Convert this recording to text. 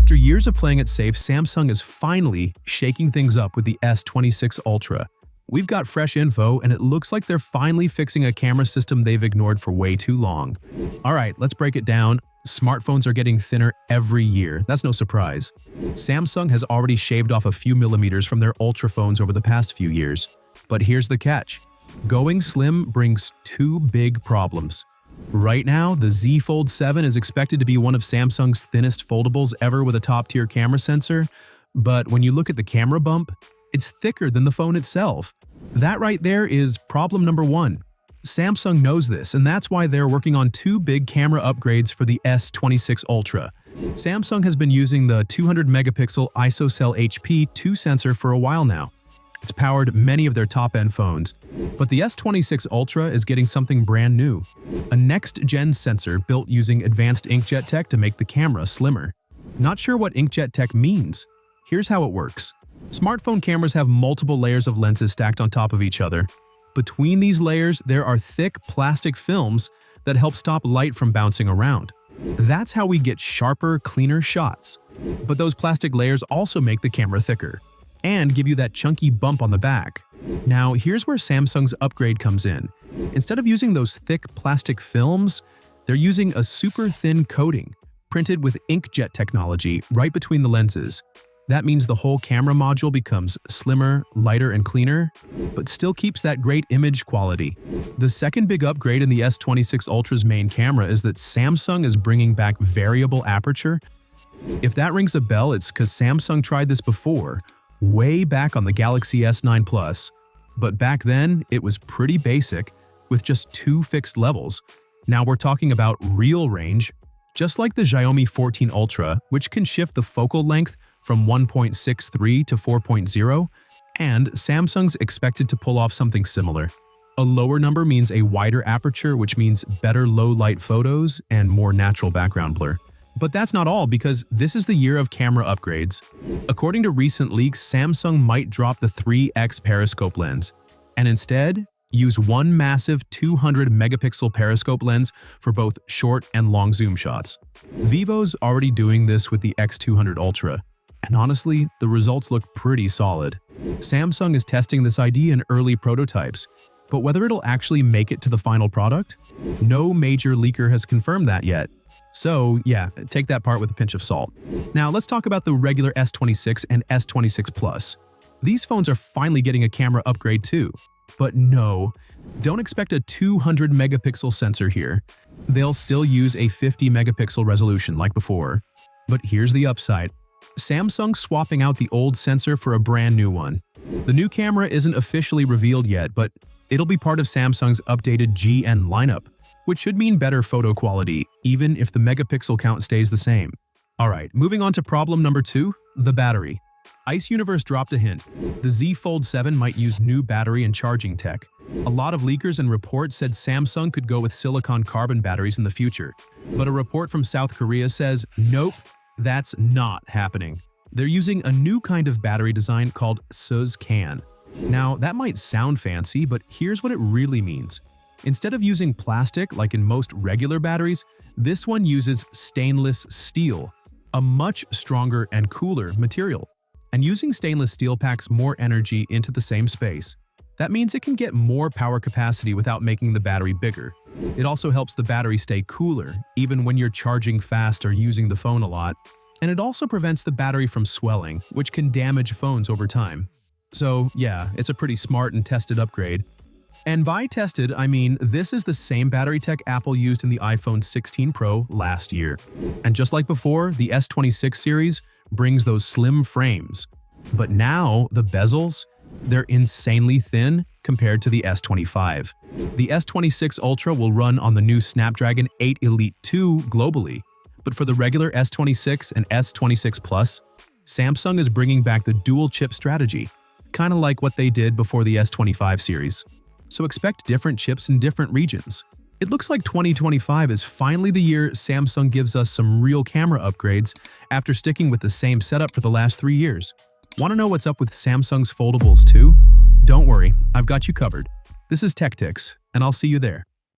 After years of playing it safe, Samsung is finally shaking things up with the S26 Ultra. We've got fresh info, and it looks like they're finally fixing a camera system they've ignored for way too long. Alright, let's break it down. Smartphones are getting thinner every year. That's no surprise. Samsung has already shaved off a few millimeters from their Ultra phones over the past few years. But here's the catch. Going slim brings two big problems. Right now, the Z Fold 7 is expected to be one of Samsung's thinnest foldables ever with a top-tier camera sensor, but when you look at the camera bump, it's thicker than the phone itself. That right there is problem number one. Samsung knows this, and that's why they're working on two big camera upgrades for the S26 Ultra. Samsung has been using the 200-megapixel ISOCELL HP2 sensor for a while now. It's powered many of their top-end phones, but the S26 Ultra is getting something brand new. A next-gen sensor built using advanced inkjet tech to make the camera slimmer. Not sure what inkjet tech means. Here's how it works. Smartphone cameras have multiple layers of lenses stacked on top of each other. Between these layers, there are thick plastic films that help stop light from bouncing around. That's how we get sharper, cleaner shots. But those plastic layers also make the camera thicker and give you that chunky bump on the back. Now, here's where Samsung's upgrade comes in. Instead of using those thick plastic films, they're using a super thin coating, printed with inkjet technology right between the lenses. That means the whole camera module becomes slimmer, lighter, and cleaner, but still keeps that great image quality. The second big upgrade in the S26 Ultra's main camera is that Samsung is bringing back variable aperture. If that rings a bell, it's because Samsung tried this before, way back on the Galaxy S9 Plus. But back then, it was pretty basic, with just two fixed levels. Now we're talking about real range, just like the Xiaomi 14 Ultra, which can shift the focal length from 1.63 to 4.0, and Samsung's expected to pull off something similar. A lower number means a wider aperture, which means better low-light photos and more natural background blur. But that's not all, because this is the year of camera upgrades. According to recent leaks, Samsung might drop the 3x periscope lens, and instead use one massive 200-megapixel periscope lens for both short and long zoom shots. Vivo's already doing this with the X200 Ultra, and honestly, the results look pretty solid. Samsung is testing this idea in early prototypes, but whether it'll actually make it to the final product? No major leaker has confirmed that yet. So yeah, take that part with a pinch of salt. Now let's talk about the regular S26 and S26 Plus. These phones are finally getting a camera upgrade too. But no, don't expect a 200-megapixel sensor here. They'll still use a 50-megapixel resolution like before. But here's the upside. Samsung's swapping out the old sensor for a brand new one. The new camera isn't officially revealed yet, but it'll be part of Samsung's updated GN lineup, which should mean better photo quality, even if the megapixel count stays the same. Alright, moving on to problem number 2, the battery. Ice Universe dropped a hint. The Z Fold 7 might use new battery and charging tech. A lot of leakers and reports said Samsung could go with silicon carbon batteries in the future. But a report from South Korea says, nope, that's not happening. They're using a new kind of battery design called SUS-CAN. Now, that might sound fancy, but here's what it really means. Instead of using plastic like in most regular batteries, this one uses stainless steel, a much stronger and cooler material. And using stainless steel packs more energy into the same space. That means it can get more power capacity without making the battery bigger. It also helps the battery stay cooler, even when you're charging fast or using the phone a lot. And it also prevents the battery from swelling, which can damage phones over time. So yeah, it's a pretty smart and tested upgrade. And by tested, I mean this is the same battery tech Apple used in the iPhone 16 Pro last year. And just like before, the S26 series brings those slim frames. But now, the bezels, they're insanely thin compared to the S25. The S26 Ultra will run on the new Snapdragon 8 Elite 2 globally. But for the regular S26 and S26 Plus, Samsung is bringing back the dual-chip strategy, kind of like what they did before the S25 series. So expect different chips in different regions. It looks like 2025 is finally the year Samsung gives us some real camera upgrades after sticking with the same setup for the last 3 years. Want to know what's up with Samsung's foldables too? Don't worry, I've got you covered. This is Techtics, and I'll see you there.